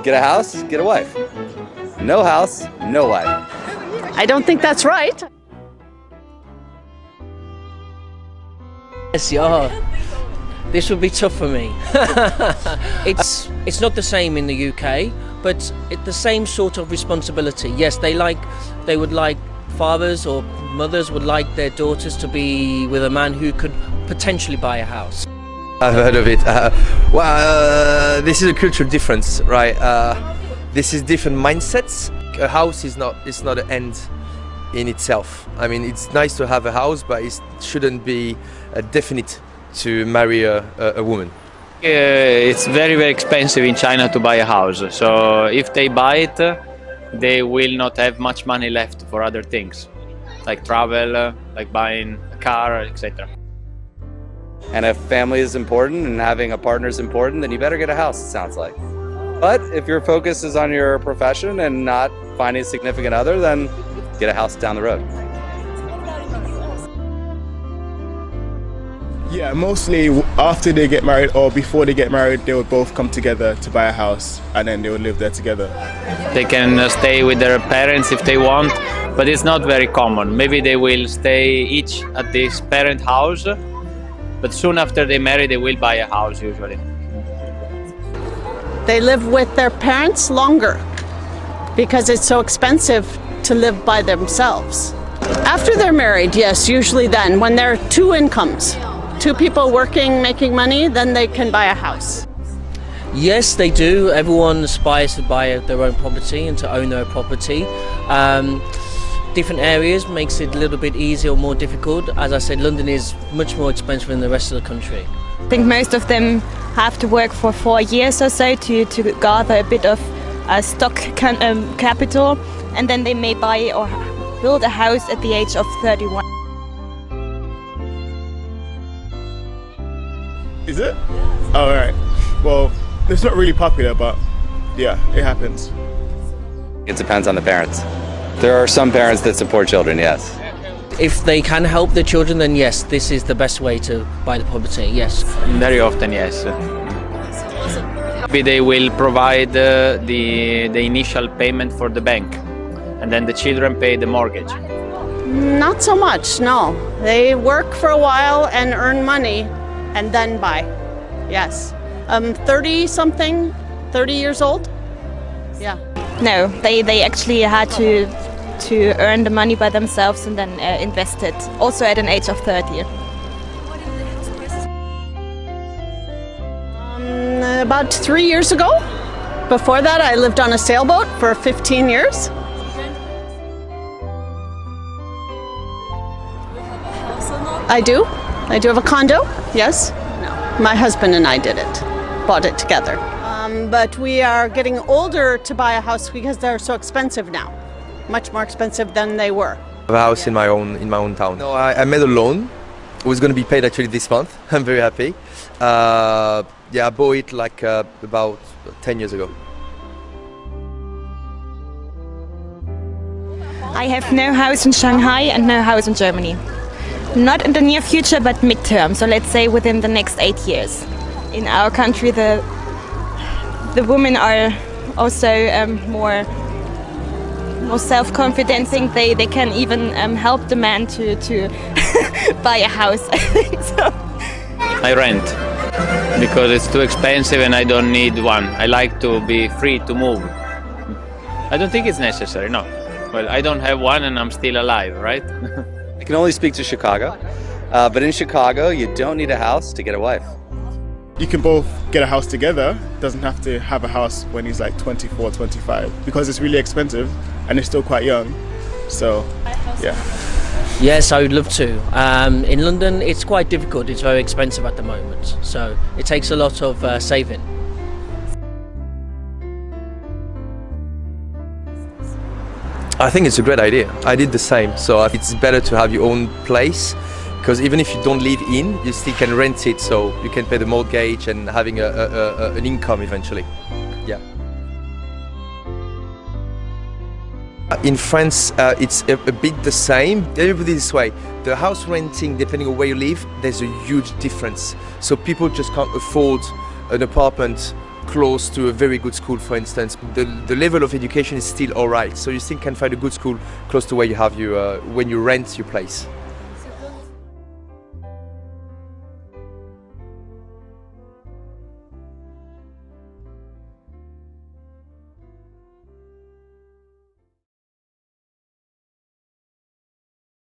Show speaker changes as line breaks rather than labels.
Get a house, get a wife. No house, no wife.
I don't think that's right.
Yes, this would be tough for me. It's not the same in the UK, but it's the same sort of responsibility. Yes, they would like fathers or mothers would like their daughters to be with a man who could potentially buy a house.
I've heard of it. This is a cultural difference, right? This is different mindsets. A house is not an end in itself. I mean, it's nice to have a house, but it shouldn't be a definite to marry a woman.
It's very, very expensive in China to buy a house. So if they buy it, they will not have much money left for other things, like travel, like buying a car, etc.
And if family is important and having a partner is important, then you better get a house, it sounds like. But if your focus is on your profession and not finding a significant other, then get a house down the road.
Yeah, mostly after they get married or before they get married, they would both come together to buy a house and then they would live there together.
They can stay with their parents if they want, but it's not very common. Maybe they will stay each at this parent house, but soon after they marry, they will buy a house usually.
They live with their parents longer because it's so expensive to live by themselves. After they're married, yes, usually then, when there are two incomes, two people working, making money, then they can buy a house.
Yes, they do. Everyone aspires to buy their own property and to own their property. Different areas makes it a little bit easier or more difficult. As I said, London is much more expensive than the rest of the country.
I think most of them have to work for 4 years or so to gather a bit of stock capital, and then they may buy or build a house at the age of 31.
Is it? Oh, all right. Well, it's not really popular, but yeah, it happens.
It depends on the parents. There are some parents that support children, yes.
If they can help their children, then yes, this is the best way to buy the property, yes.
Very often, yes. Maybe they will provide the initial payment for the bank, and then the children pay the mortgage.
Not so much, no. They work for a while and earn money and then buy, yes. 30-something, 30 years old? Yeah.
No, they actually had to earn the money by themselves and then invest it, also at an age of 30.
About 3 years ago. Before that, I lived on a sailboat for 15 years. I do have a condo, yes. No, my husband and I did it, bought it together. But we are getting older to buy a house because they're so expensive now, much more expensive than they were.
I have a house in my own town. No, I made a loan. It was going to be paid actually this month. I'm very happy. Yeah, I bought it like about 10 years ago.
I have no house in Shanghai and no house in Germany. Not in the near future, but midterm. So let's say within the next 8 years. In our country, the women are also more self-confident. Think they can even help the man to buy a house. I think so.
I rent because it's too expensive and I don't need one. I like to be free to move. I don't think it's necessary, no. Well, I don't have one and I'm still alive, right?
I can only speak to Chicago, but in Chicago, you don't need a house to get a wife.
You can both get a house together, doesn't have to have a house when he's like 24, 25, because it's really expensive and he's still quite young, so yeah.
Yes, I would love to. In London, it's quite difficult. It's very expensive at the moment, so it takes a lot of saving.
I think it's a great idea. I did the same. So it's better to have your own place, because even if you don't live in, you still can rent it, so you can pay the mortgage and having an income eventually. Yeah. In France, it's a bit the same. Let me put it this way: the house renting, depending on where you live, there's a huge difference. So people just can't afford an apartment close to a very good school, for instance. The level of education is still alright, so you still can find a good school close to where you have when you rent your place.